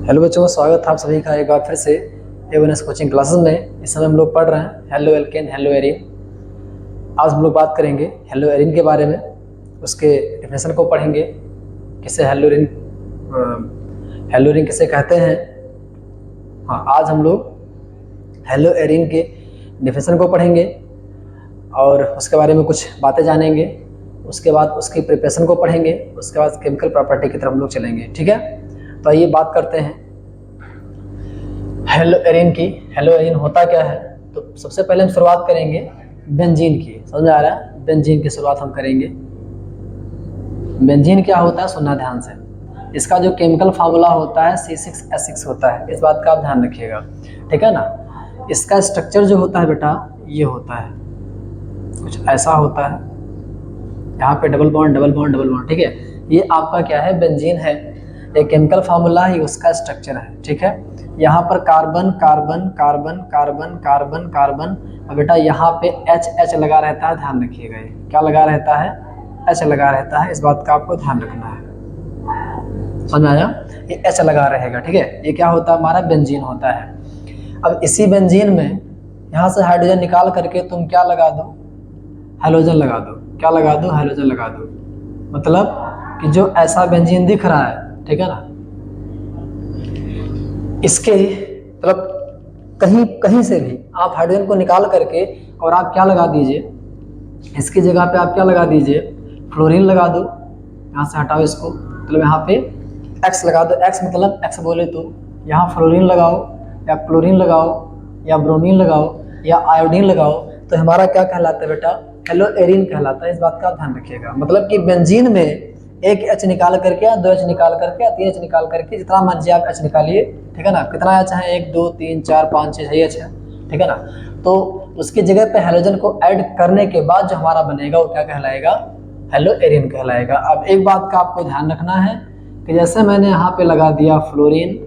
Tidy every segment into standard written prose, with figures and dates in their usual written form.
Hello बच्चों, स्वागत है आप सभी का एक बार फिर से A1S कोचिंग क्लासेस में। इस समय हम लोग पढ़ रहे हैं हेलो एल्केन हेलो एरीन। आज हम लोग बात करेंगे हेलो एरीन के बारे में, उसके डेफिनेशन को पढ़ेंगे, किसे हेलो एरीन किसे कहते हैं। हाँ, आज हम लोग हेलो एरीन के डेफिनेशन को पढ़ेंगे और उसके बारे में कुछ बातें जानेंगे। उसके बाद उसकी प्रिपरेशन को पढ़ेंगे, उसके बाद केमिकल प्रॉपर्टी की तरफ हम लोग चलेंगे। ठीक है, तो आइए बात करते हैं हेलो एरीन की। हेलो एरीन होता क्या है? तो सबसे पहले हम शुरुआत करेंगे बेंजीन की। समझ में आ रहा है? बेंजीन की शुरुआत हम करेंगे। बेंजीन क्या होता है, सुनना ध्यान से। इसका जो केमिकल फार्मूला होता है C6H6 होता है, इस बात का आप ध्यान रखिएगा। ठीक है ना। इसका स्ट्रक्चर जो होता है बेटा, ये होता है, कुछ ऐसा होता है। यहाँ पे double bond double bond double bond. ठीक है, ये आपका क्या है, बेंजीन है। एक केमिकल फार्मूला है, उसका स्ट्रक्चर है। ठीक है, यहाँ पर carbon carbon carbon carbon carbon carbon और बेटा यहाँ पे H लगा रहता है। ध्यान रखिएगा, ये क्या लगा रहता है, H लगा रहता है। इस बात का आपको ध्यान रखना है। समझ आया? ये H लगा रहेगा। ठीक है, ये क्या होता है, हमारा बेंजीन होता है। अब इसी बेंजीन में यहाँ से हाइड्रोजन निकाल करके तुम क्या लगा दो, हेलोजन लगा दो। क्या लगा दो, हेलोजन लगा दो। मतलब कि जो ऐसा बेंजीन दिख रहा है, ठीक है ना, इसके मतलब कहीं कहीं से भी आप हाइड्रोजन को निकाल करके और आप क्या लगा दीजिए, इसकी जगह पे आप क्या लगा दीजिए, फ्लोरीन लगा दो। यहाँ से हटाओ इसको, मतलब यहाँ पे X लगा दो। X मतलब X बोले तो यहाँ फ्लोरीन लगाओ या क्लोरीन लगाओ या ब्रोमीन लगाओ या आयोडीन लगाओ, तो हमारा क्या कहलाता है बेटा, हेलो एरीन कहलाता है। इस बात का ध्यान रखिएगा। मतलब कि बेंजीन में एक H निकाल करके या 2 H निकाल करके या 3 H निकाल करके, जितना मर्जी आप H निकालिए। ठीक है ना, कितना H है, 1 2 3 4 5 6 H है। ठीक है ना, तो उसकी जगह पे हेलोजन को ऐड करने के बाद जो हमारा बनेगा वो क्या कहलाएगा, हेलो एरीन कहलाएगा। अब एक बात का आपको ध्यान रखना है कि जैसे मैंने यहाँ पे लगा दिया फ्लोरीन,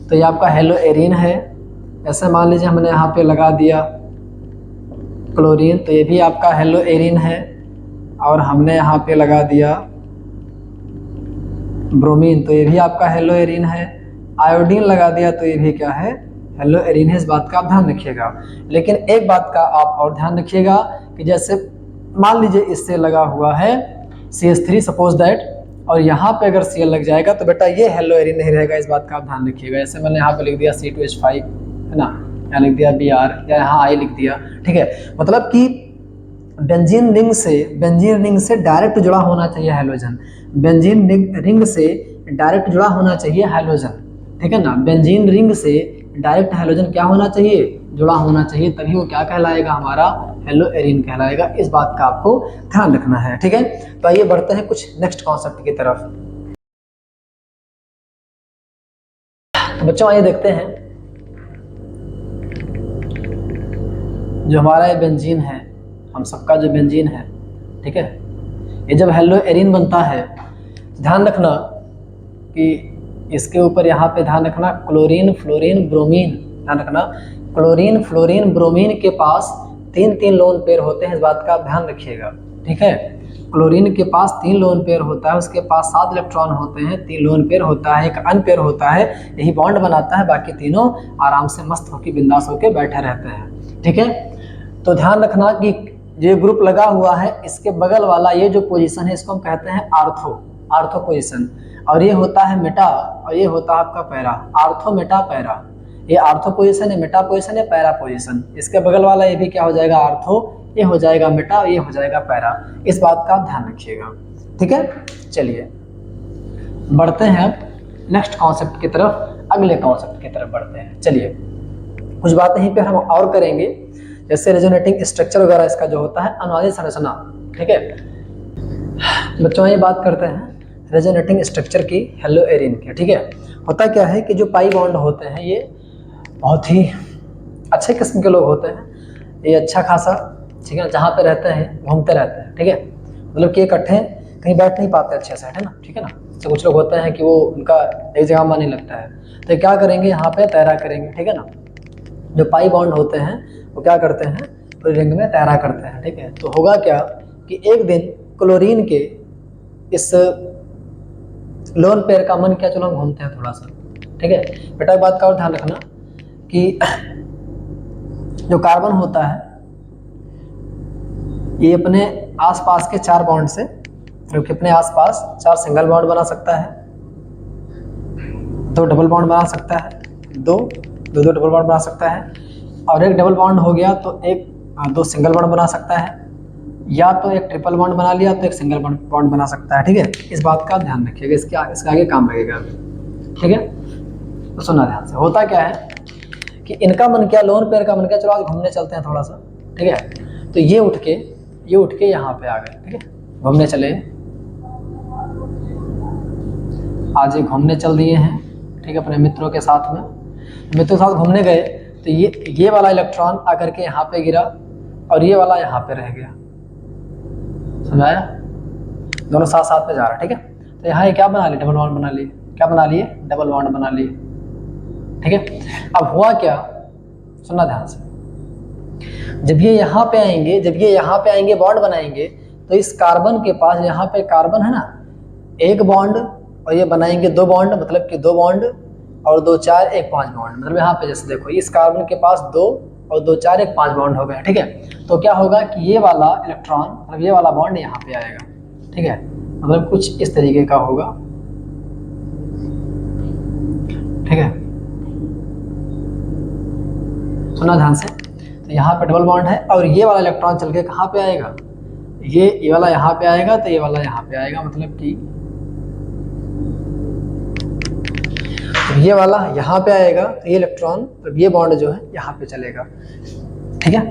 तो ये आपका हेलो एरीन है। ऐसे मान लीजिए हमने यहाँ पे लगा दिया क्लोरीन, तो ये भी आपका हेलो एरीन है। और हमने यहाँ पे लगा दिया ब्रोमीन, तो ये भी आपका हेलो एरीन है। आयोडीन लगा दिया तो ये भी क्या है, हेलो एरीन है। इस बात का आप ध्यान रखिएगा। लेकिन एक बात का आप और ध्यान रखिएगा कि जैसे मान लीजिए इससे लगा हुआ है CH3 सपोज दैट, और यहाँ पे अगर Cl लग जाएगा तो बेटा ये हेलो एरीन नहीं रहेगा। इस बात का आप ध्यान रखिएगा। जैसे मैंने यहाँ पे लिख दिया C2H5 है ना, यहाँ लिख दिया Br या यहाँ I लिख दिया। ठीक है, मतलब कि बेंजीन रिंग से डायरेक्ट जुड़ा होना चाहिए हेलोजन। बेंजीन रिंग से डायरेक्ट जुड़ा होना चाहिए हेलोजन। ठीक है ना, बेंजीन रिंग से डायरेक्ट हेलोजन क्या होना चाहिए, जुड़ा होना चाहिए, तभी वो क्या कहलाएगा, हमारा हेलो एरीन कहलाएगा। इस बात का आपको ध्यान रखना है। ठीक है, तो आइए बढ़ते हैं कुछ नेक्स्ट कॉन्सेप्ट की तरफ। तो बच्चों आइए देखते हैं, जो हमारा ये बेंजीन है, हम सबका जो बेंजीन है, ठीक है, ये जब हेलो एरीन बनता है, ध्यान रखना कि इसके ऊपर यहाँ पे ध्यान रखना क्लोरीन फ्लोरीन ब्रोमीन। ध्यान रखना, क्लोरीन फ्लोरीन ब्रोमीन के पास 3 लोन पेयर होते हैं। इस बात का आप ध्यान रखिएगा। ठीक है, क्लोरीन के पास 3 लोन पेयर होता है, उसके पास 7 इलेक्ट्रॉन होते हैं, 3 लोन पेयर होता है, एक अनपेयर होता है, यही बॉन्ड बनाता है। बाकी तीनों आराम से मस्त होकर बिंदास होकर बैठे रहते हैं। ठीक है, तो ध्यान रखना कि ये ग्रुप लगा हुआ है, इसके बगल वाला ये जो पोजीशन है इसको हम कहते हैं आर्थो पोजीशन, और ये होता है मेटा और ये होता है आपका पैरा। आर्थो मेटा पैरा, ये आर्थो पोजीशन है, मेटा पोजीशन है, पैरा पोजीशन। इसके बगल वाला ये भी क्या हो जाएगा, आर्थो, ये हो जाएगा मेटा, ये हो जाएगा पैरा। इस बात का ध्यान रखिएगा। ठीक है, चलिए बढ़ते हैं अब नेक्स्ट कॉन्सेप्ट की तरफ, अगले कॉन्सेप्ट की तरफ बढ़ते हैं। चलिए कुछ बात यहीं पे हम और करेंगे, जैसे रेजोनेटिंग स्ट्रक्चर वगैरह इसका जो होता है, अनुवादित संरचना। ठीक है बच्चों, ये बात करते हैं रेजोनेटिंग स्ट्रक्चर की हेलो एरीन की। ठीक है, होता क्या है कि जो पाई बॉन्ड होते हैं ये बहुत ही अच्छे किस्म के लोग होते हैं। ये अच्छा खासा, ठीक है, जहाँ पे रहते हैं घूमते रहते हैं। ठीक है, मतलब कि इकट्ठे कहीं बैठ नहीं पाते अच्छे से, है ना। ठीक है ना, तो कुछ लोग होते हैं कि वो उनका एक जगह मन नहीं लगता है, तो क्या करेंगे, यहाँ पे तैरा करेंगे। ठीक है ना, जो पाई बॉन्ड होते हैं वो क्या करते हैं, पूरी रिंग में तैरा करते हैं। ठीक है, तो होगा क्या कि एक दिन क्लोरीन के इस लोन पेयर का मन किया, चलो हम घूमते हैं थोड़ा सा, ठीक है बेटा। एक बात का और ध्यान रखना कि जो कार्बन होता है ये अपने आसपास के 4 बॉन्ड से, मतलब कि अपने आसपास 4 सिंगल बॉन्ड बना सकता है, 2 डबल बॉन्ड बना सकता है, दो डबल बॉन्ड बना सकता है, और एक डबल बॉन्ड हो गया तो 2 सिंगल बॉन्ड बना सकता है, या तो एक ट्रिपल बॉन्ड बना लिया तो एक सिंगल बॉन्ड बना सकता है। ठीक है, इस बात का ध्यान रखिएगा, इसका आगे काम लगेगा। ठीक है, तो सुनना ध्यान से। होता क्या है कि इनका मन क्या, लोन पेयर का मन क्या, चलो आज घूमने चलते हैं थोड़ा सा। ठीक है, तो ये उठ के यहाँ पे आ गए। ठीक है, घूमने चले, आज ये घूमने चल दिए हैं। ठीक है, अपने मित्रों के साथ में, मित्रों के साथ घूमने गए तो ये वाला इलेक्ट्रॉन आकर के यहाँ पे गिरा और ये वाला यहाँ पे रह गया। समझाया? दोनों साथ साथ में जा रहा है। ठीक है, तो यहाँ ये क्या बना लिए, डबल बॉन्ड बना लिए। क्या बना लिए? डबल बॉन्ड बना लिए। ठीक है, अब हुआ क्या, सुनना ध्यान से। जब ये यहाँ पे आएंगे बॉन्ड बनाएंगे तो इस कार्बन के पास, यहाँ पे कार्बन है ना, एक बॉन्ड, और ये बनाएंगे 2 बॉन्ड, मतलब कि 2 बॉन्ड और 2 4 1 5 बॉन्ड। मतलब यहाँ पे जैसे देखो इस कार्बन के पास 2 और 2 4 1 5 बॉन्ड हो गए। ठीक है, तो क्या होगा कि ये वाला इलेक्ट्रॉन, मतलब ये वाला बॉन्ड यहाँ पे आएगा। ठीक है, मतलब कुछ इस तरीके का होगा। ठीक है, सुना ध्यान से। तो यहाँ पे डबल बॉन्ड है और ये वाला इलेक्ट्रॉन चल के कहाँ पे आएगा, ये वाला यहाँ पे आएगा, तो ये वाला यहाँ पे आएगा, मतलब कि ये वाला यहाँ पे आएगा, तो ये इलेक्ट्रॉन, तो ये बॉन्ड जो है यहाँ पे चलेगा। ठीक है,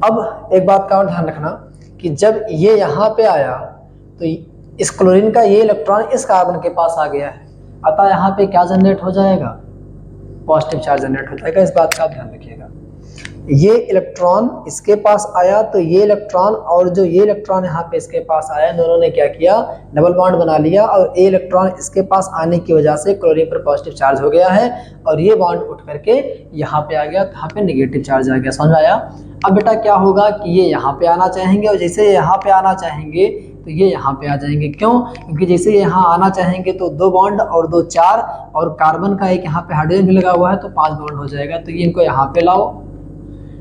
अब एक बात का और ध्यान रखना कि जब ये यहाँ पे आया तो इस क्लोरीन का ये इलेक्ट्रॉन इस कार्बन के पास आ गया है, अतः यहाँ पे क्या जनरेट हो जाएगा, पॉजिटिव चार्ज जनरेट हो जाएगा। इस बात का आप ध्यान रखिएगा। ये इलेक्ट्रॉन इसके पास आया तो ये इलेक्ट्रॉन और जो ये इलेक्ट्रॉन यहाँ पे इसके पास आया, दोनों ने क्या किया, डबल बॉन्ड बना लिया, और ये इलेक्ट्रॉन इसके पास आने की वजह से क्लोरीन पर पॉजिटिव चार्ज हो गया है और ये बॉन्ड उठ करके यहाँ पे आ गया, तो यहाँ पे नेगेटिव चार्ज आ गया। समझ आया? अब बेटा क्या होगा कि ये यहाँ पे आना चाहेंगे, और जैसे ये यहाँ पे आना चाहेंगे तो ये यहाँ पे आ जाएंगे। क्यों? क्योंकि जैसे ये यहाँ आना चाहेंगे तो 2 बॉन्ड और 2 4 और कार्बन का एक यहाँ पे हाइड्रोजन भी लगा हुआ है, तो 5 बॉन्ड हो जाएगा। तो ये इनको यहाँ पे लाओ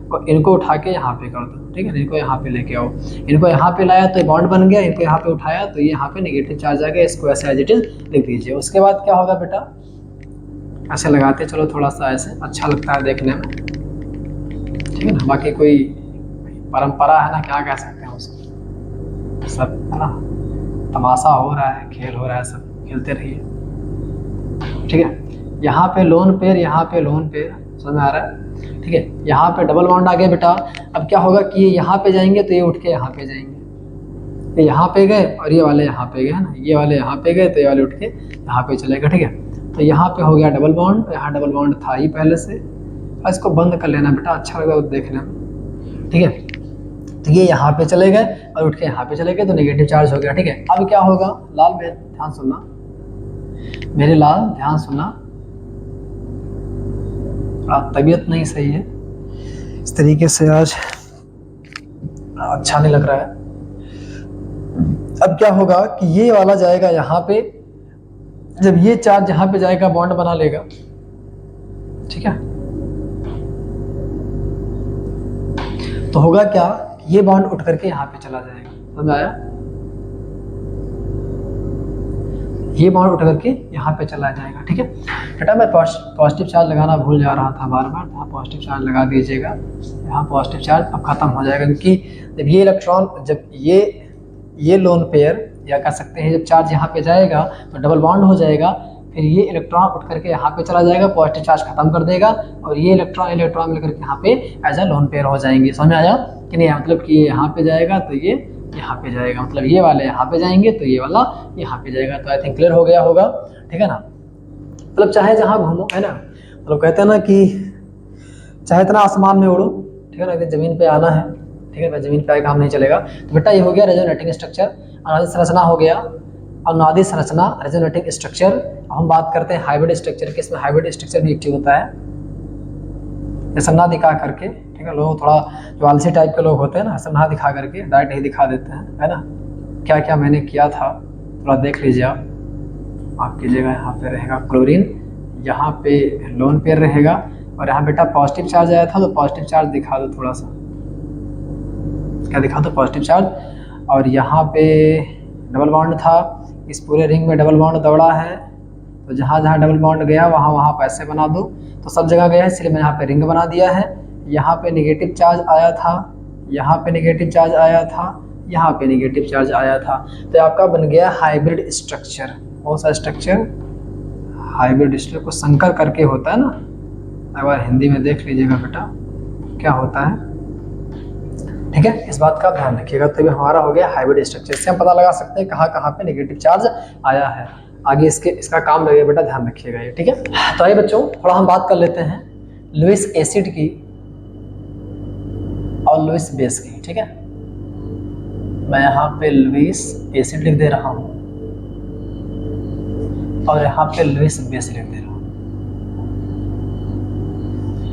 और इनको उठा के यहाँ पे कर दो। ठीक है, इनको यहाँ पे लेके आओ, इनको यहाँ पे लाया तो बॉन्ड बन गया, इनको यहाँ पे उठाया तो ये यहाँ पे नेगेटिव चार्ज आ गया। इसको ऐसे एज इट इज लिख दीजिए। उसके बाद क्या होगा बेटा, ऐसे लगाते चलो, थोड़ा सा ऐसे अच्छा लगता है देखने में। ठीक है ना, बाकी कोई परंपरा है ना, क्या कह सकते हैं उसको, सब है ना, तमाशा हो रहा है, खेल हो रहा है, सब खेलते रहिए। ठीक है, यहाँ पे लोन पेयर, यहाँ पे लोन पेयर, समझ में आ रहा है? ठीक है, यहाँ पे डबल बॉन्ड आ गया बेटा। अब क्या होगा कि ये यहाँ पे जाएंगे तो ये उठ के यहाँ पे जाएंगे, ये यहाँ पे गए और ये वाले यहाँ पे गए, है ना, ये वाले यहाँ पे गए तो ये वाले उठ के यहाँ पे चलेगा। ठीक है, तो यहाँ पे हो गया डबल बॉन्ड, यहाँ डबल बॉन्ड था ही पहले से, इसको बंद कर लेना बेटा, अच्छा लगेगा देखने में। ठीक है, तो ये यहाँ पे चले गए और उठ के यहाँ पे चले गए, तो नेगेटिव चार्ज हो गया। ठीक है, अब क्या होगा, लाल मेरे ध्यान सुनना, मेरे लाल ध्यान सुनना, तबीयत नहीं सही है, इस तरीके से आज अच्छा नहीं लग रहा है। अब क्या होगा कि ये वाला जाएगा यहाँ पे, जब ये चार्ज यहाँ पे जाएगा बॉन्ड बना लेगा। ठीक है, तो होगा क्या, ये बॉन्ड उठ करके यहाँ पे चला जाएगा। समझ आया? ये बॉन्ड उठ करके यहाँ पे चला जाएगा। ठीक है बेटा, मैं पॉजिटिव चार्ज लगाना भूल जा रहा था बार बार, यहाँ पॉजिटिव चार्ज लगा दीजिएगा। यहाँ पॉजिटिव चार्ज अब खत्म हो जाएगा, क्योंकि जब ये इलेक्ट्रॉन, जब ये लोन पेयर या कह सकते हैं जब चार्ज यहाँ पे जाएगा तो डबल बॉन्ड हो जाएगा, फिर ये इलेक्ट्रॉन उठ करके यहाँ पे चला जाएगा, पॉजिटिव चार्ज खत्म कर देगा, और ये इलेक्ट्रॉन मिलकर के यहाँ पे एज अ लोन पेयर हो जाएंगे। समझ में आया कि नहीं? मतलब कि ये यहाँ पे जाएगा तो ये यहाँ पे जाएगा, मतलब ये वाले यहाँ पे जाएंगे तो ये वाला यहाँ पे जाएगा। तो आई थिंक क्लियर हो गया होगा। ठीक है ना, मतलब चाहे जहाँ घूमो, है ना, मतलब कहते हैं ना कि चाहे इतना आसमान में उड़ो, ठीक है ना, जमीन पे आना है। ठीक है, जमीन पे आए काम नहीं चलेगा। तो बेटा ये हो गया रेजोनेटिंग स्ट्रक्चर, अनुनादी संरचना हो गया, अनुनादी संरचना, रेजोनेटिंग स्ट्रक्चर। अब हम बात करते हैं हाइब्रिड स्ट्रक्चर की। इसमें हाइब्रिड स्ट्रक्चर भी एक्टिव होता है, सन्ना दिखा करके। ठीक है, लोग थोड़ा जो आलसी टाइप के लोग होते हैं ना, सन्ना दिखा करके डायरेक्ट ही दिखा देते हैं, है ना। क्या क्या मैंने किया था थोड़ा देख लीजिए आप कीजिएगा। यहाँ पे रहेगा क्लोरीन, यहाँ पे लोन पेयर रहेगा, और यहाँ बेटा पॉजिटिव चार्ज आया था तो पॉजिटिव चार्ज दिखा दो थोड़ा सा, क्या दिखा दो, पॉजिटिव चार्ज। और यहाँ पे डबल बॉन्ड था, इस पूरे रिंग में डबल बॉन्ड दौड़ा है, तो जहाँ जहाँ डबल बॉन्ड गया वहाँ वहाँ पर ऐसे बना दो, तो सब जगह गया है इसलिए मैं यहाँ पे रिंग बना दिया है। यहाँ पे नेगेटिव चार्ज आया था, यहाँ पे नेगेटिव चार्ज आया था, यहाँ पे नेगेटिव चार्ज आया था, तो आपका बन गया हाइब्रिड स्ट्रक्चर। कौन सा स्ट्रक्चर? हाइब्रिड स्ट्रक्चर को संकर करके होता है ना, एक बार हिंदी में देख लीजिएगा बेटा क्या होता है, ठीक है, इस बात का ध्यान रखिएगा। तो ये हमारा हो गया हाइब्रिड स्ट्रक्चर, इससे हम पता लगा सकते हैं कहाँ कहाँ पे नेगेटिव चार्ज आया है। आगे इसका काम लगेगा बेटा, ध्यान रखिएगा ये, ठीक है। तो आइए बच्चों थोड़ा हम बात कर लेते हैं लुईस एसिड की और लुईस बेस की, ठीक है। मैं यहाँ पे लुईस एसिड लिख दे रहा हूँ और यहाँ पे लुईस बेस लिख दे रहा हूँ,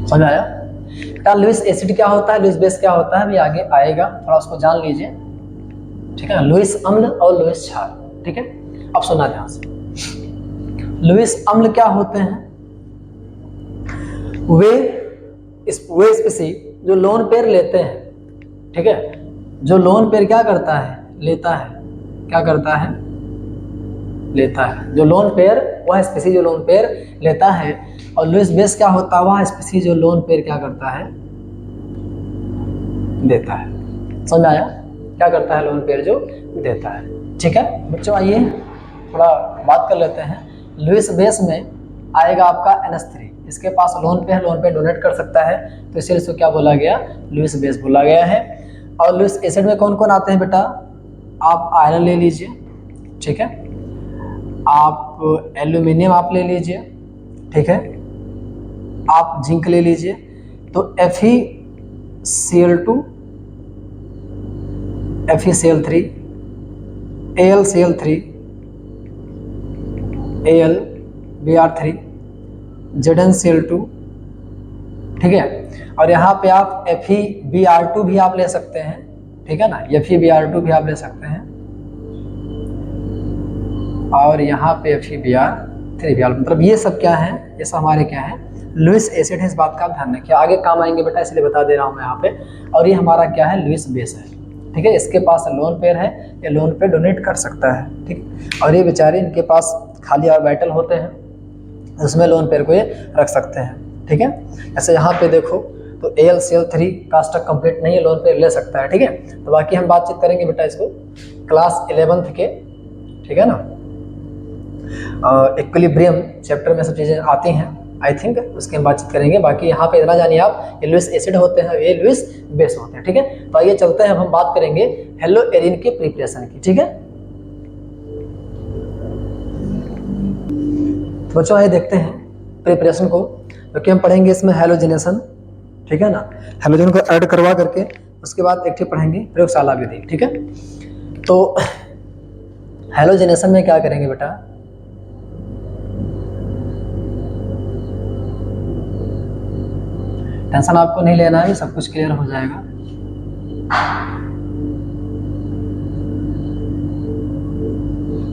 समझ आया? बेटा लुईस एसिड क्या होता है, लुईस बेस क्या होता है, भी आगे आएगा, थोड़ा उसको जान लीजिए, ठीक है। लुईस अम्ल और लुईस क्षार, ठीक है। अब सुनना ध्यान से, लुईस अम्ल क्या होते हैं? वे स्पीसी जो लोन पेयर लेते हैं, ठीक है, जो लोन पेयर क्या करता है, लेता है, क्या करता है, लेता है, जो लोन पेयर वह स्पीसी जो लोन पेयर लेता है। और लुईस बेस क्या होता है, वह स्पीसी जो लोन पेयर क्या करता है, देता है। समझ आया? क्या करता है लोन पेयर जो देता है, ठीक है बच्चों। आइए थोड़ा बात कर लेते हैं। लुईस बेस में आएगा आपका NH3, इसके पास लोन पे डोनेट कर सकता है, तो इसलिए इसको क्या बोला गया, लुईस बेस बोला गया है। और लुईस एसिड में कौन कौन आते हैं बेटा, आप आयरन ले लीजिए, ठीक है, आप एल्यूमिनियम आप ले लीजिए, ठीक है, आप जिंक ले लीजिए, तो FeCl2, FeCl3, AlCl3, AlBr3, ZnCl2, ठीक है। और यहाँ पे आप FeBr2 भी आप ले सकते हैं, ठीक है ना, FeBr2 भी आप ले सकते हैं, और यहाँ पे FeBr3 भी, मतलब ये सब क्या है, ये सब हमारे क्या है, लुईस एसिड है, इस बात का आप ध्यान रखिए, आगे काम आएंगे बेटा इसलिए बता दे रहा हूँ मैं यहाँ पे। और ये हमारा क्या है, लुईस बेस है, ठीक है, इसके पास लोन पेयर है, ये लोन पे डोनेट कर सकता है, ठीक। और ये बेचारे इनके पास खाली ऑर्बिटल होते हैं, उसमें लोन पेयर को ये रख सकते हैं, ठीक है। ऐसे यहाँ पे देखो तो AlCl3 का स्टॉक कंप्लीट नहीं है, लोन पेयर ले सकता है, ठीक है। तो बाकी हम बातचीत करेंगे बेटा इसको क्लास 11th के, ठीक है ना, इक्विलिब्रियम चैप्टर में सब चीज़ें आती हैं आई थिंक, उसकी हम बातचीत करेंगे। बाकी यहाँ पे इतना जानिए आप, ये लुईस एसिड होते हैं, ये लुईस बेस होते हैं, ठीक है। तो आइए चलते हैं, हम बात करेंगे हेलो एरिन के प्रिपरेशन की, ठीक है। तो बच्चों आइए देखते हैं प्रिपरेशन को, क्योंकि हम पढ़ेंगे इसमें हेलोजिनेशन, ठीक है ना, हेलोजन को ऐड करवा करके उसके बाद एक ठीक पढ़ेंगे प्रयोगशाला विधि, ठीक है। तो हेलोजिनेशन में क्या करेंगे बेटा, टेंशन आपको नहीं लेना है, सब कुछ क्लियर हो जाएगा।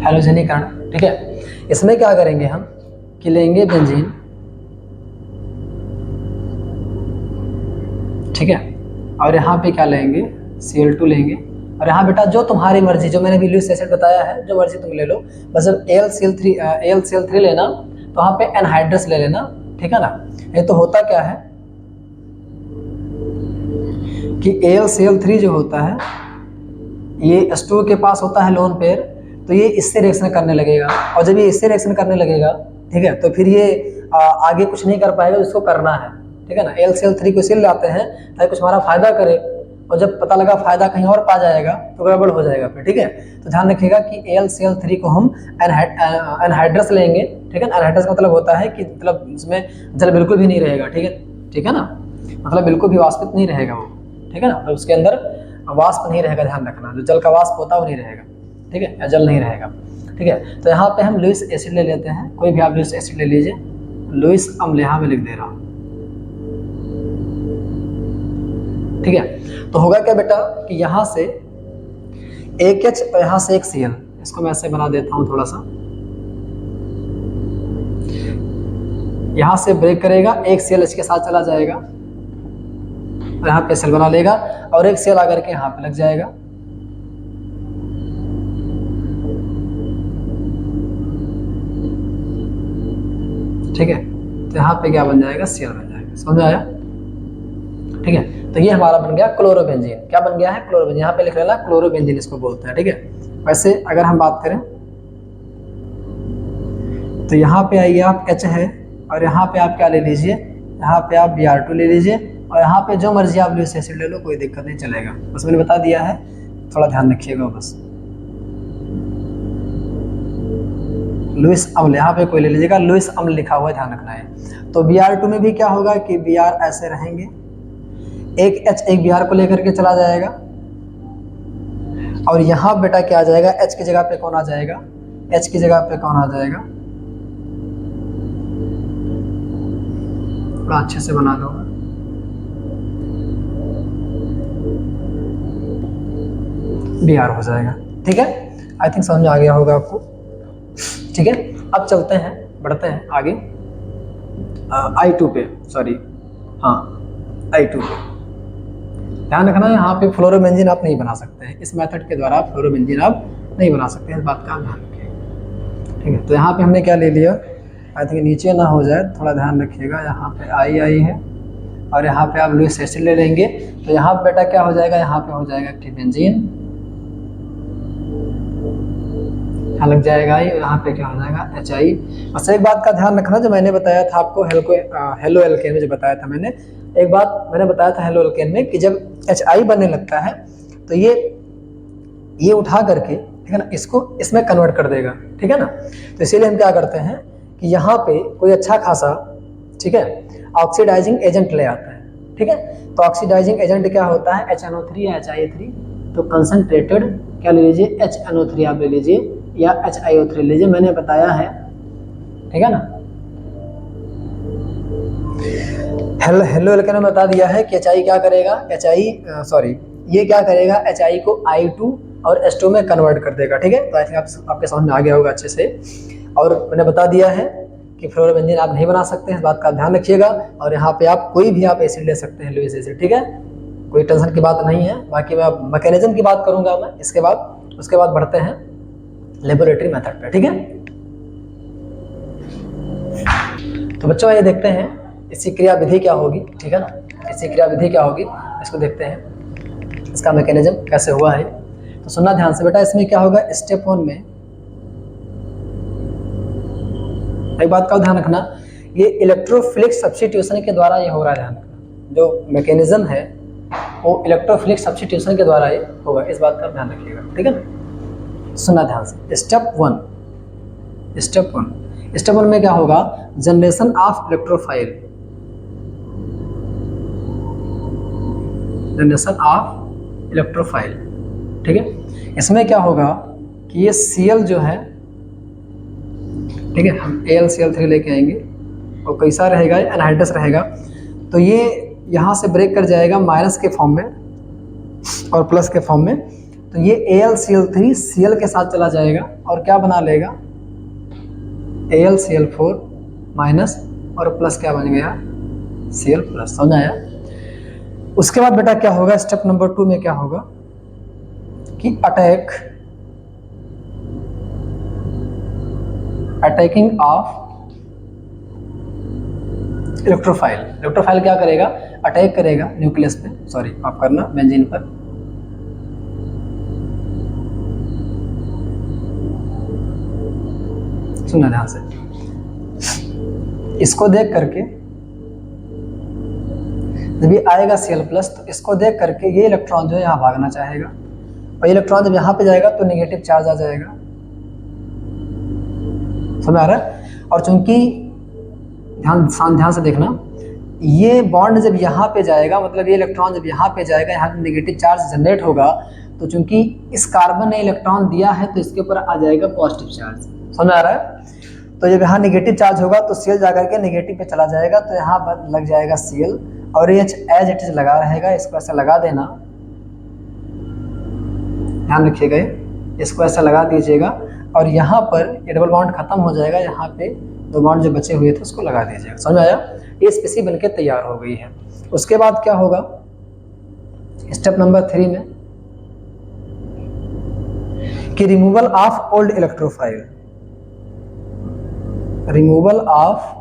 हेलोजनीकरण, ठीक है, इसमें क्या करेंगे हम कि लेंगे बेंजीन, ठीक है, और यहाँ पे क्या लेंगे, Cl2 लेंगे, और यहाँ बेटा जो तुम्हारी मर्जी, जो मैंने भी लुईस एसिड बताया है, जो मर्जी तुम ले लो, बस जब AlCl3 लेना तो वहाँ पे एनहाइड्रस ले लेना, ठीक है ना। ये तो होता क्या है कि AlCl3 जो होता है ये H2O के पास होता है लोन पेयर, तो ये इससे रिएक्शन करने लगेगा, और जब ये इससे रिएक्शन करने लगेगा, ठीक है, तो फिर ये आगे कुछ नहीं कर पाएगा, इसको करना है, ठीक है ना। AlCl3 को इसीलिए लाते हैं ताकि कुछ हमारा फायदा करे, और जब पता लगा फायदा कहीं और पा जाएगा तो गड़बड़ हो जाएगा फिर, ठीक है। तो ध्यान रखिएगा कि AlCl3 को हम एनहाइड्रस लेंगे, ठीक है। एनहाइड्रस का मतलब होता है कि मतलब उसमें जल बिल्कुल भी नहीं रहेगा, ठीक है ना, मतलब बिल्कुल भी वाष्पित नहीं रहेगा वो, ठीक है ना, मतलब उसके अंदर वाष्प नहीं रहेगा, ध्यान रखना, जो जल का वाष्प होता है वो नहीं रहेगा, ठीक है, या जल नहीं रहेगा, ठीक है। तो यहाँ पे हम लुईस एसिड ले लेते हैं, कोई भी आप लुईस एसिड ले लीजिए, लुईस अम्ल यहाँ में लिख दे रहा हूँ, ठीक है। तो होगा क्या बेटा कि यहाँ से एक H और यहाँ से एक Cl, इसको मैं ऐसे बना देता हूँ थोड़ा सा, यहाँ से ब्रेक करेगा, एक सेल इसके साथ चला जाएगा और यहाँ पे सेल बना लेगा और एक सेल आकर के यहाँ पे लग जाएगा। ठीक है, तो यहाँ पे क्या बन जाएगा, सेल बन जाएगा। समझ में आया? ठीक है, तो ये हमारा बन गया क्लोरोबेंजीन। क्या बन गया है? क्लोरोबेंजीन। यहाँ पे लिख लेना क्लोरोबेंजीन इसको बोलते हैं। ठीक है, वैसे अगर हम बात करें तो यहाँ पे आइए आप H है और यहाँ पे आप क्या ले लीजिए, यहाँ पे आप Br2 ले लीजिए और यहाँ पे जो मर्जी आप लुईस एसिड ले लो, कोई दिक्कत नहीं, चलेगा। बस मैंने बता दिया है, थोड़ा ध्यान रखिएगा बस। लुईस अम्ल यहाँ पे कोई ले लीजिएगा, लुईस अम्ल लिखा हुआ है, ध्यान रखना है। तो Br2 में भी क्या होगा कि Br ऐसे रहेंगे, एक H एक Br को लेकर के चला जाएगा और यहाँ बेटा क्या आ जाएगा, H की जगह पे कौन आ जाएगा, H की जगह पे कौन आ जाएगा, थोड़ा अच्छे से बना दो। Br हो जाएगा। ठीक है, आई थिंक समझ में आ गया होगा आपको। ठीक है, अब चलते हैं, बढ़ते हैं आगे I2 पे, सॉरी हाँ I2 पे। ध्यान रखना है, यहाँ पे फ्लोरोबेंजीन आप नहीं बना सकते हैं, इस मेथड के द्वारा फ्लोरोबेंजीन आप नहीं बना सकते हैं, इस बात का ध्यान रखिएगा। ठीक है, तो यहाँ पे हमने क्या ले लिया, आई थिंक नीचे ना हो जाए, थोड़ा ध्यान रखिएगा। यहाँ पे I है और यहाँ पे आप लुईस एसिड ले लेंगे, तो यहाँ पे बेटा क्या हो जाएगा, यहाँ पे हो जाएगा एक्टिव लग जाएगा, यहाँ पे क्या हो जाएगा HI। बस एक बात का ध्यान रखना, जो मैंने बताया था आपको हेलो एल्केन में, जो बताया था मैंने, एक बात मैंने बताया था हेलो एल्केन में कि जब HI बनने लगता है तो ये उठा करके, ठीक है ना, इसको इसमें कन्वर्ट कर देगा। ठीक है ना, तो इसीलिए हम क्या करते हैं कि यहाँ पे कोई अच्छा खासा, ठीक है, ऑक्सीडाइजिंग एजेंट ले आता है। ठीक है, तो ऑक्सीडाइजिंग एजेंट क्या होता है, HNO3 या HIO3। तो कंसंट्रेटेड क्या ले लीजिए, HNO3 आप ले लीजिए या HIO3 लीजिए, मैंने बताया है। ठीक है ना, हेलो एल्केन में बता दिया है कि HI क्या करेगा, ये क्या करेगा, HI को I2 और H2 में कन्वर्ट कर देगा। ठीक है, तो आई थिंक आपके समझ में आ गया होगा अच्छे से। और मैंने बता दिया है कि फ्लोरोबेंजीन आप नहीं बना सकते हैं, इस बात का ध्यान रखिएगा। और यहाँ पे आप कोई भी आप एसिड ले सकते हैं, लुईस एसिड। ठीक है, कोई टेंशन की बात नहीं है। बाकी मैं मैकेनिज्म की बात करूंगा मैं इसके बाद, उसके बाद बढ़ते हैं लेबोरेटरी मेथड पे। ठीक है, तो बच्चों ये देखते हैं इसकी क्रिया विधि क्या होगी। ठीक है ना, इसकी क्रिया विधि क्या होगी, इसको देखते हैं, इसका मैकेनिज्म कैसे हुआ है। तो सुनना ध्यान से बेटा, इसमें क्या होगा, स्टेप 1 में एक बात का ध्यान रखना, ये इलेक्ट्रोफिलिक सब्स्टिट्यूशन के द्वारा ये हो रहा है। ध्यान रखना, जो मैकेनिज्म है वो इलेक्ट्रोफिलिक सब्स्टिट्यूशन के द्वारा ये होगा, इस बात का ध्यान रखिएगा। ठीक है ना, सुनना ध्यान से। स्टेप 1 में क्या होगा, जनरेशन ऑफ इलेक्ट्रोफाइल, ठीक है। इसमें क्या होगा कि ये Cl जो है, ठीक है, हम AlCl3 लेके आएंगे और कैसा रहेगा, एनहाइड्रस रहेगा। तो ये यहाँ से ब्रेक कर जाएगा माइनस के फॉर्म में और प्लस के फॉर्म में। तो ये AlCl3 Cl के साथ चला जाएगा और क्या बना लेगा, AlCl4 माइनस और प्लस क्या बन गया, Cl प्लस। समझ आया? उसके बाद बेटा क्या होगा, स्टेप नंबर 2 में क्या होगा कि अटैकिंग ऑफ इलेक्ट्रोफाइल क्या करेगा, अटैक करेगा न्यूक्लियस पे, सॉरी माफ करना, बेंजीन पर। सुनना ध्यान से, इसको देख करके जब ये आएगा Cl प्लस, तो इसको देख करके ये इलेक्ट्रॉन जो है यहाँ भागना चाहेगा और इलेक्ट्रॉन जब यहाँ पे जाएगा तो नेगेटिव चार्ज आ जाएगा। समझ आ रहा है? और चूंकि ध्यान से देखना, ये बॉन्ड जब यहाँ पे जाएगा, मतलब ये इलेक्ट्रॉन जब यहाँ पे जाएगा, यहाँ पे नेगेटिव चार्ज जनरेट होगा, तो चूंकि इस कार्बन ने इलेक्ट्रॉन दिया है तो इसके ऊपर आ जाएगा पॉजिटिव चार्ज। समझ आ रहा है? तो जब यहाँ नेगेटिव चार्ज होगा तो Cl जाकर के नेगेटिव पे चला जाएगा, तो यहाँ पर लग जाएगा Cl और ये एज इट इज लगा रहेगा। इसको ऐसा लगा देना, ध्यान रखिएगा, इसको ऐसा लगा दीजिएगा और यहाँ पर ये डबल बॉन्ड खत्म हो जाएगा, यहाँ पे 2 बॉन्ड जो बचे हुए थे उसको लगा दीजिएगा। समझ आया? ये स्पीसी बनके तैयार हो गई है। उसके बाद क्या होगा, स्टेप नंबर 3 में कि removal of old electrophile. Removal of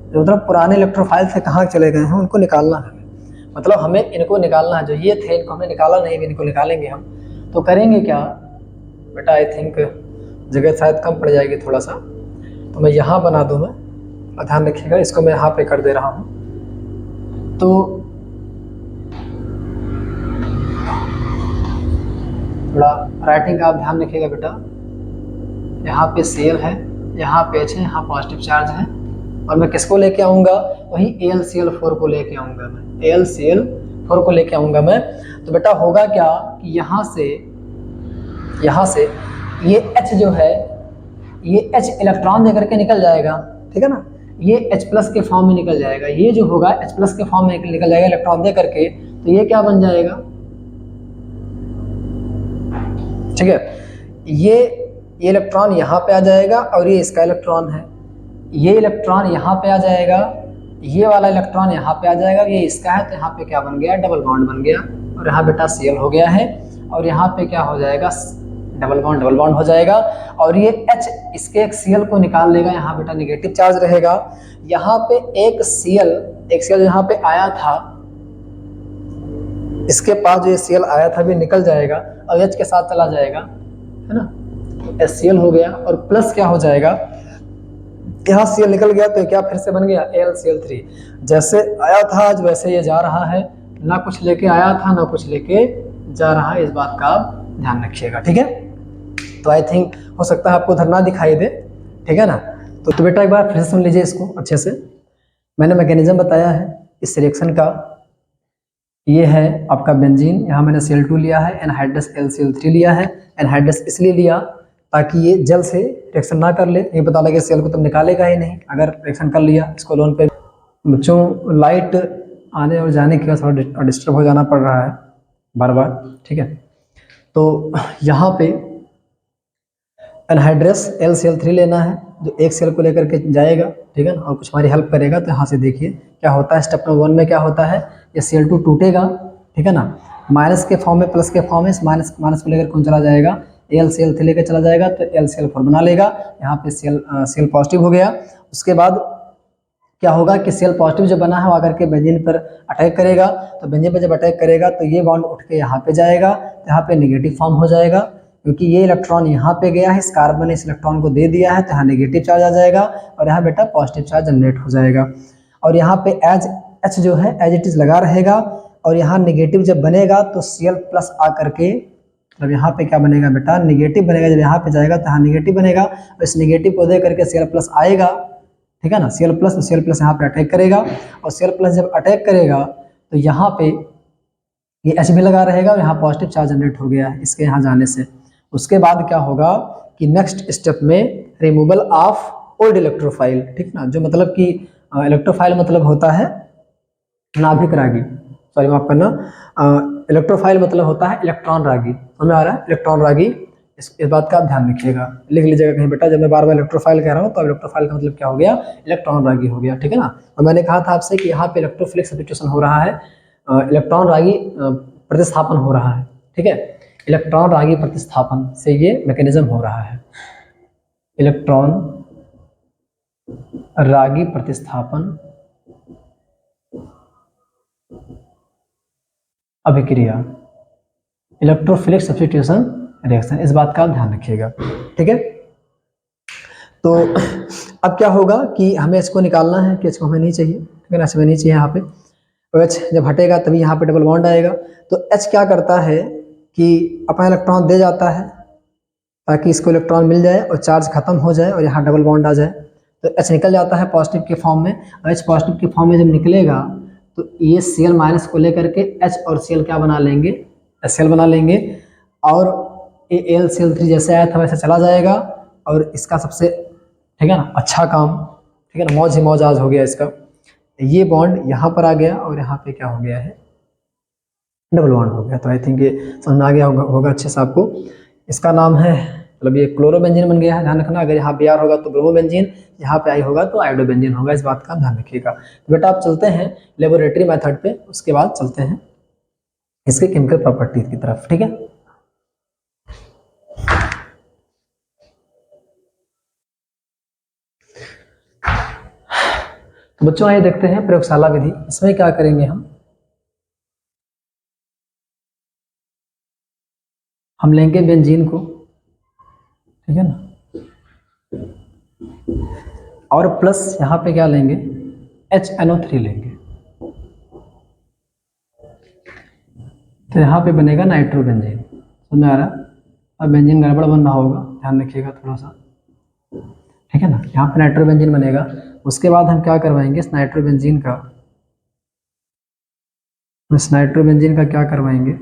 जो मतलब पुराने इलेक्ट्रोफाइल से कहाँ चले गए हैं उनको निकालना है, मतलब हमें इनको निकालना है। जो ये थे इनको हमने निकाला नहीं, इनको निकालेंगे हम। तो करेंगे क्या बेटा, आई थिंक जगह शायद कम पड़ जाएगी थोड़ा सा, तो मैं यहाँ बना दूँ, मैं ध्यान रखिएगा, इसको मैं यहाँ पे कर दे रहा हूँ। तो थोड़ा राइटिंग का आप ध्यान रखिएगा बेटा। यहाँ पे Cl है, यहाँ पे H है, यहाँ पॉजिटिव चार्ज है, और मैं किसको लेके आऊँगा, वही AlCl4 को लेके आऊँगा मैं, AlCl4 को लेके आऊँगा मैं। तो बेटा होगा क्या कि यहाँ से ये H जो है, ये H इलेक्ट्रॉन देकर के निकल जाएगा, ठीक है ना, ये H प्लस के फॉर्म में निकल जाएगा, ये जो होगा H प्लस के फॉर्म में निकल जाएगा इलेक्ट्रॉन दे करके। तो ये क्या बन जाएगा, ठीक है, ये इलेक्ट्रॉन यहाँ पे आ जाएगा और ये इसका इलेक्ट्रॉन है, ये इलेक्ट्रॉन यहाँ पे आ जाएगा, ये वाला इलेक्ट्रॉन यहाँ पे आ जाएगा, ये इसका है, तो यहाँ पे क्या बन गया, डबल बॉन्ड बन गया, और यहाँ बेटा Cl हो गया है, और यहाँ पे क्या हो जाएगा, डबल बॉन्ड हो जाएगा, और ये H इसके एक Cl को निकाल लेगा, यहाँ बेटा निगेटिव चार्ज रहेगा। यहाँ पे एक Cl यहाँ पे आया था, इसके पास जो ये Cl आया था भी निकल जाएगा और H के साथ चला जाएगा, है ना, HCl हो गया, और प्लस क्या हो जाएगा, यहाँ Cl निकल गया तो क्या फिर से बन गया AlCl3। जैसे आया था आज वैसे ये जा रहा है, ना कुछ लेके आया था ना कुछ लेके जा रहा है, इस बात का आप ध्यान रखिएगा, ठीक है। तो आई थिंक हो सकता है आपको धरना दिखाई दे, ठीक है ना। तो बेटा एक बार फिर से सुन लीजिए इसको अच्छे से। मैंने मैकेनिज्म बताया है इस रिएक्शन का, ये है आपका बेंजीन, यहाँ मैंने Cl2 लिया है, एनहाइड्रस LCl3 लिया है। एनहाइड्रस इसलिए लिया ताकि ये जल से रिएक्शन ना कर ले, ये पता लगे Cl को तब निकालेगा ही नहीं अगर रिएक्शन कर लिया। इसको लोन पे बच्चों लाइट आने और जाने की वजह से थोड़ा डिस्टर्ब हो जाना पड़ रहा है बार बार, ठीक है। तो यहाँ पे एनहाइड्रस LCl3 लेना है, जो एक सेल को लेकर के जाएगा, ठीक है ना, और कुछ हमारी हेल्प करेगा। तो यहाँ से देखिए क्या होता है, स्टेप नंबर 1 में क्या होता है, ये Cl2 टूटेगा, ठीक है ना, माइनस के फॉर्म में प्लस के फॉर्म में, माइनस को लेकर कौन चला जाएगा, AlCl3 लेकर चला जाएगा, तो LCl4 बना लेगा। यहाँ पे Cl पॉजिटिव हो गया। उसके बाद क्या होगा कि Cl पॉजिटिव जो बना है वो आकर के बेंजीन पर अटैक करेगा, तो बेंजीन पर जब अटैक करेगा तो ये बॉन्ड उठ के यहाँ पे जाएगा, तो यहाँ पे निगेटिव फॉर्म हो जाएगा, क्योंकि ये इलेक्ट्रॉन यहाँ पे गया है, इस कार्बन ने इस इलेक्ट्रॉन को दे दिया है, तो यहाँ नेगेटिव चार्ज आ जाएगा, और यहाँ बेटा पॉजिटिव चार्ज जनरेट हो जाएगा। और यहाँ पे H जो है एज इट इज लगा रहेगा, और यहाँ नेगेटिव जब बनेगा तो Cl प्लस आ करके, जब यहाँ पे क्या बनेगा बेटा, नेगेटिव बनेगा, जब यहाँ पे जाएगा तो यहाँ नेगेटिव बनेगा, और इस नेगेटिव को दे करके Cl प्लस आएगा, ठीक है ना, Cl प्लस यहाँ पे अटैक करेगा, और Cl प्लस जब अटैक करेगा तो यहाँ पे ये H भी लगा रहेगा, और यहाँ पॉजिटिव चार्ज जनरेट हो गया है इसके यहाँ जाने से। उसके बाद क्या होगा कि नेक्स्ट स्टेप में रिमूवल ऑफ ओल्ड इलेक्ट्रोफाइल, ठीक ना, जो मतलब कि इलेक्ट्रोफाइल मतलब होता है नाभिक रागी, सॉरी माफ करना, इलेक्ट्रोफाइल मतलब होता है इलेक्ट्रॉन रागी, समझ आ रहा है, इलेक्ट्रॉन रागी। इस बात का आप ध्यान रखिएगा, लिख लीजिएगा कहीं बेटा, जब मैं बार बार इलेक्ट्रोफाइल कह रहा हूँ तो इलेक्ट्रोफाइल का मतलब क्या हो गया, इलेक्ट्रॉन रागी हो गया, ठीक है ना। और मैंने कहा था आपसे कि यहाँ पे इलेक्ट्रोफिलिक सब्स्टिट्यूशन हो रहा है, इलेक्ट्रॉन रागी प्रतिस्थापन हो रहा है, ठीक है, इलेक्ट्रॉन रागी प्रतिस्थापन से ये मैकेनिज्म हो रहा है, इलेक्ट्रॉन रागी प्रतिस्थापन अभिक्रिया, इलेक्ट्रोफिलिक सब्स्टिट्यूशन रिएक्शन, इस बात का आप ध्यान रखिएगा, ठीक है। तो अब क्या होगा कि हमें इसको निकालना है कि इसको हमें नहीं चाहिए, ठीक है ना, हमें नहीं चाहिए यहाँ पे, तो H जब हटेगा तभी यहाँ पे डबल बॉन्ड आएगा। तो H क्या करता है कि अपना इलेक्ट्रॉन दे जाता है ताकि इसको इलेक्ट्रॉन मिल जाए और चार्ज खत्म हो जाए और यहाँ डबल बॉन्ड आ जाए, तो H निकल जाता है पॉजिटिव के फॉर्म में, और H पॉजिटिव के फॉर्म में जब निकलेगा तो ये Cl माइनस को लेकर के H और Cl क्या बना लेंगे, HCl बना लेंगे, और ये AlCl3 जैसे आया था वैसे चला जाएगा, और इसका सबसे, ठीक है ना, अच्छा काम, ठीक है ना, मौज ही मौज आज हो गया इसका, ये बॉन्ड यहाँ पर आ गया और यहाँ पे क्या हो गया है, डबल बॉन्ड हो गया। तो आई थिंक ये समझ में आ गया होगा अच्छे से आपको। इसका नाम है मतलब ये क्लोरोबेंजीन बन गया है, ध्यान रखना। अगर यहाँ Br होगा तो ब्रोमोबेंजीन, यहाँ पे I होगा तो आयोडोबेंजीन होगा, इस बात का ध्यान रखिएगा। तो बेटा आप चलते हैं लेबोरेटरी मेथड पे, उसके बाद चलते हैं इसके केमिकल प्रॉपर्टीज की तरफ, ठीक है। तो बच्चों आइए देखते हैं प्रयोगशाला विधि। इसमें क्या करेंगे हम लेंगे बेंजीन को, ठीक है ना, और प्लस यहाँ पे क्या लेंगे, HNO3 लेंगे, तो यहाँ पे बनेगा नाइट्रोबेंजीन। समझ आ रहा है? अब बेंजीन गड़बड़ बन रहा होगा, ध्यान रखिएगा थोड़ा सा, ठीक है ना। यहाँ पे नाइट्रोबेंजीन बनेगा। उसके बाद हम क्या करवाएंगे, इस नाइट्रोबेंजीन का क्या करवाएंगे,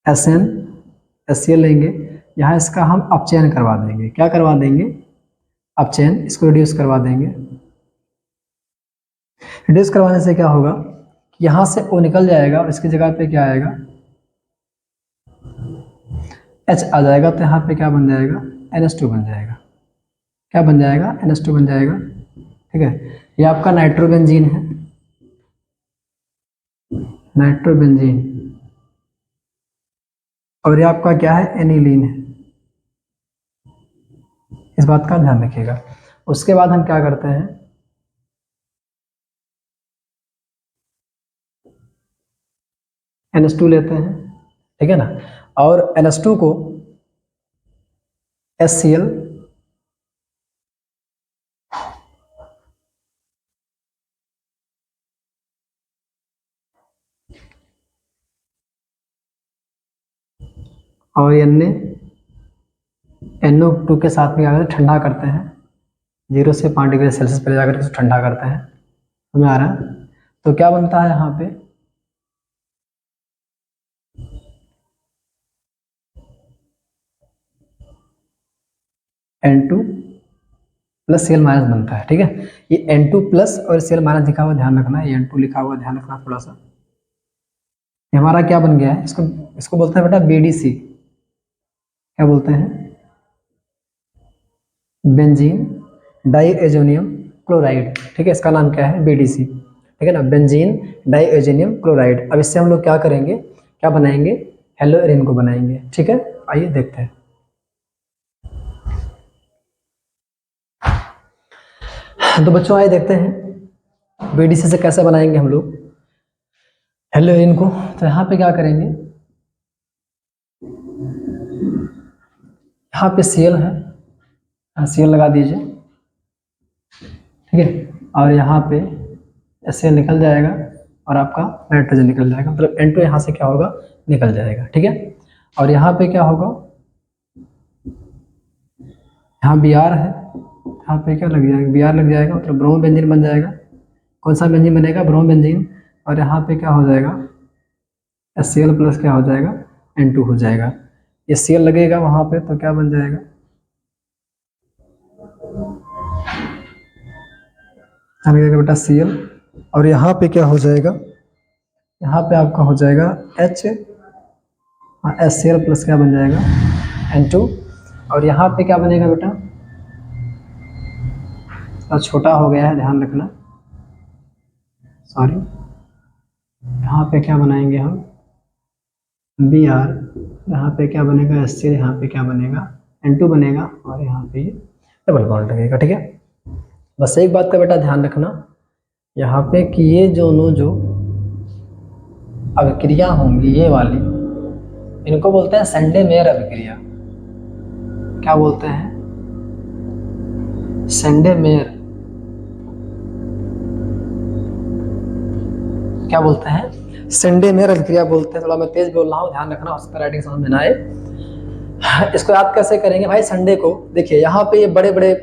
HCl लेंगे। यहाँ इसका हम अपचयन करवा देंगे। क्या करवा देंगे, अपचयन, इसको रिड्यूस करवा देंगे। रिड्यूस करवाने से क्या होगा कि यहाँ से O निकल जाएगा और इसकी जगह पे क्या आएगा, H आ जाएगा। तो यहाँ पे क्या बन जाएगा, NH2 बन जाएगा। क्या बन जाएगा, NH2 बन जाएगा, ठीक है। ये आपका नाइट्रोबेंजीन है, नाइट्रोबेंजीन, और ये आपका क्या है, एनिलीन है। इस बात का ध्यान रखिएगा। उसके बाद हम क्या करते हैं, NH2 लेते हैं, ठीक है ना, और NH2 को HCl और NO2 के साथ में आकर ठंडा करते हैं, 0 से 5 डिग्री सेल्सियस पर जाकर इसको ठंडा करते हैं। समझ आ रहा है? तो क्या बनता है यहाँ पे, N2 प्लस Cl माइनस बनता है, ठीक है। ये N2 प्लस और Cl माइनस लिखा हुआ ध्यान रखना, ये N2 लिखा हुआ ध्यान रखना थोड़ा सा। ये हमारा क्या बन गया है, इसको बोलते हैं बेटा BDC। क्या बोलते हैं, बेंजीन डाइएजोनियम क्लोराइड, ठीक है। इसका नाम क्या है, BDC, ठीक है ना, बेंजीन डाइएजोनियम क्लोराइड। अब इससे हम लोग क्या करेंगे, क्या बनाएंगे, हेलोएरिन को बनाएंगे, ठीक है। आइए देखते हैं। तो बच्चों आइए देखते हैं BDC से कैसे बनाएंगे हम लोग हेलोएरिन को। तो यहाँ पे क्या करेंगे, यहाँ पे Cl है, Cl लगा दीजिए, ठीक है। और यहाँ पे Cl निकल जाएगा और आपका नाइट्रोजन निकल जाएगा, मतलब N2 यहाँ से क्या होगा, निकल जाएगा, ठीक है। और यहाँ पे क्या होगा, यहाँ Br है, यहाँ पे क्या लग जाएगा, Br लग जाएगा, मतलब ब्रोमोबेंजीन बन जाएगा। कौन सा बेंजीन बनेगा, ब्रोमोबेंजीन। और यहाँ पे क्या हो जाएगा, HCl प्लस क्या हो जाएगा, N2 हो जाएगा। ये Cl लगेगा वहाँ पे तो क्या बन जाएगा, लगेगा बेटा Cl। और यहाँ पे क्या हो जाएगा, यहाँ पे आपका हो जाएगा H, HCl प्लस क्या बन जाएगा, N2। और यहाँ पे क्या बनेगा बेटा, तो छोटा हो गया है, ध्यान रखना, सॉरी। यहाँ पे क्या बनाएंगे हम, Br, यहाँ पे क्या बनेगा, HCl, यहाँ पे क्या बनेगा, N2 बनेगा, और यहाँ पे डबल बॉन्ड लगेगा, ठीक है। बस एक बात का बेटा ध्यान रखना यहाँ पे कि ये दोनों जो अभिक्रिया होंगी, ये वाली, इनको बोलते हैं सेंडेमेयर अभिक्रिया। क्या बोलते हैं, सेंडेमेयर। क्या बोलते हैं, सेंडेमेयर अभिक्रिया बोलते हैं। थोड़ा मैं तेज बोल रहा हूँ, ध्यान रखना, उसका राइटिंग समझ में ना आए। इसको याद कैसे करेंगे भाई, संडे को देखिए यहाँ पे ये बड़े बड़े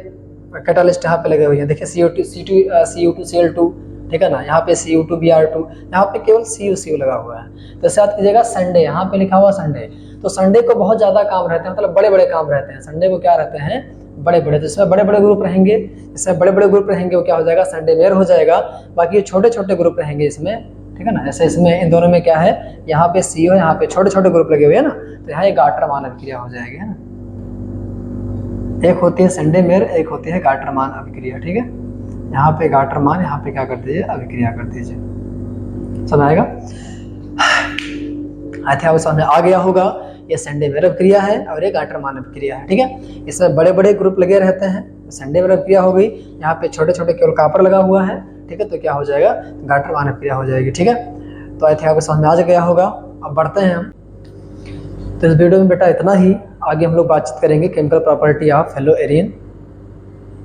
कैटालिस्ट यहाँ पे लगे हुए हैं, देखिए CO2 Cl2, ठीक है ना, यहाँ पे CO2 Br2, यहाँ पे केवल CuCu लगा हुआ है। तो इससे याद कीजिएगा संडे, यहाँ पे लिखा हुआ संडे। तो संडे को बहुत ज्यादा काम रहते हैं, मतलब बड़े बड़े काम रहते हैं संडे को। क्या रहते हैं, बड़े बड़े। तो इसमें बड़े बड़े ग्रुप रहेंगे, इसमें बड़े बड़े ग्रुप रहेंगे, वो क्या हो जाएगा, संडेमेयर हो जाएगा। बाकी ये छोटे छोटे ग्रुप रहेंगे इसमें, ठीक है ना। ऐसे इसमें इन दोनों में क्या है, यहाँ पे CO, यहाँ पे छोटे छोटे ग्रुप लगे हुए हैं ना, तो यहाँ एक गार्टरमान अभिक्रिया हो जाएगी, है ना। एक होती है सेंडेमेयर, एक होती है गार्टरमान अभिक्रिया, ठीक है। यहाँ पे गार्टरमान, यहाँ पे क्या कर दीजिए, अभिक्रिया कर दीजिए, समझ आएगा। आई थिंक आपको समझ में आ गया होगा। ये सेंडेमेयर अभिक्रिया है और ये गार्टरमान अभिक्रिया है, ठीक है। इसमें बड़े बड़े ग्रुप लगे रहते हैं, सेंडेमेयर अभिक्रिया हो गई। यहाँ पे छोटे छोटे केवल कॉपर लगा हुआ है, ठीक है, तो क्या हो जाएगा, गार्टरमान अभिक्रिया हो जाएगी, ठीक है। तो आई थिंक आपको समझ में आ गया होगा। अब बढ़ते हैं हम। तो इस वीडियो में बेटा इतना ही। आगे हम लोग बातचीत करेंगे chemical property of hello Erin.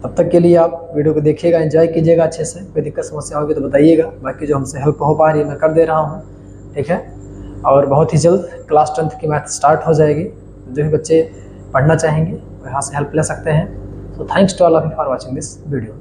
तब तक के लिए आप वीडियो को देखिएगा, एंजॉय कीजिएगा अच्छे से। कोई दिक्कत समस्या होगी तो बताइएगा, बाकी जो हमसे हेल्प हो पा रही है मैं कर दे रहा हूँ, ठीक है। और बहुत ही जल्द क्लास 10th की मैथ स्टार्ट हो जाएगी। जो भी बच्चे पढ़ना चाहेंगे वो यहाँ से हेल्प ले सकते हैं। So thanks to all of you for watching this video.